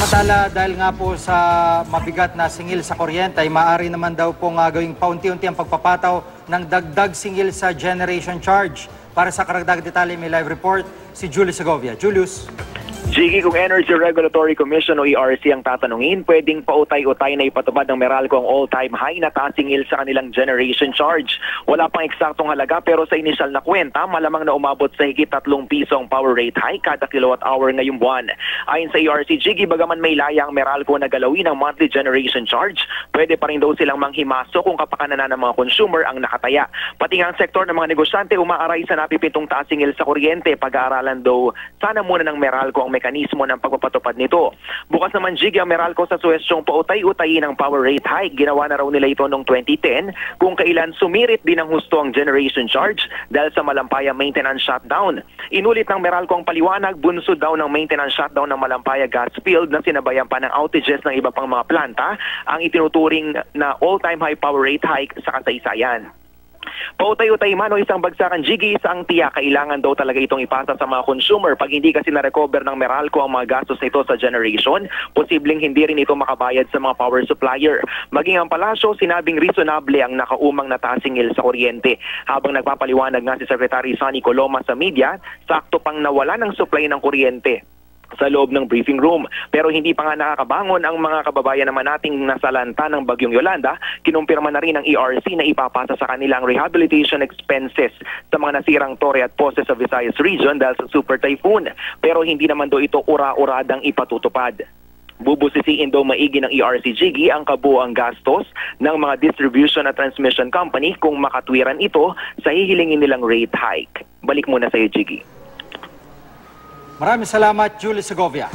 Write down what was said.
Samantala, dahil nga po sa mabigat na singil sa kuryente, ay maaari naman daw pong gawing paunti-unti ang pagpapataw ng dagdag singil sa generation charge. Para sa karagdag detalye, may live report si Julius Segovia. Julius. Jiggy, kung Energy Regulatory Commission o ERC ang tatanungin, pwedeng pautay-utay na ipatupad ng Meralco ang all-time high na tasingil sa kanilang generation charge. Wala pang eksaktong halaga pero sa initial na kwenta, malamang na umabot sa higit 3 piso ang power rate high kada kilowatt-hour ngayong buwan. Ayon sa ERC, Jiggy, bagaman may laya ang Meralco na galawin ang monthly generation charge, pwede pa rin daw silang manghimaso kung kapakanan ng mga consumer ang nakataya. Pati nga ang sektor ng mga negosyante umaaray sa napipintong tasingil sa kuryente. Pag-aaralan daw sana muna ng Meralco ang mekanismo ng pagpapatupad nito. Bukas naman, Jiggy, ang Meralco sa suwestyong pautay-utayin ng power rate hike. Ginawa na raw nila ito noong 2010 kung kailan sumirit din ng husto ang generation charge dahil sa Malampaya maintenance shutdown. Inulit ng Meralco ang paliwanag, bunsod daw ng maintenance shutdown ng Malampaya gas field na sinabayan pa ng outages ng iba pang mga planta ang itinuturing na all-time high power rate hike sa kasaysayan. Pautay-utay man o isang bagsakan, Jiggy, isang tiyak, kailangan daw talaga itong ipasa sa mga consumer. Pag hindi kasi na-recover ng Meralco ang mga gastos nito sa generation, posibleng hindi rin ito makabayad sa mga power supplier. Maging ang palasyo, sinabing reasonable ang nakaumang na tasingil sa kuryente. Habang nagpapaliwanag nga si Secretary Sonny Coloma sa media, sakto pang nawala ng supply ng kuryente sa loob ng briefing room. Pero hindi pa nga nakakabangon ang mga kababayan naman nating nasalanta ng Bagyong Yolanda. Kinumpirma na rin ng ERC na ipapasa sa kanilang rehabilitation expenses sa mga nasirang tore at poste sa Visayas region dahil sa super typhoon. Pero hindi naman daw ito ura-uradang ipatutupad. Bubusisiin daw maigi ng ERC, Jiggy, ang kabuuang gastos ng mga distribution at transmission company kung makatwiran ito sa hihilingin nilang rate hike. Balik muna sa iyo, Jiggy. Maraming salamat, Julius Segovia.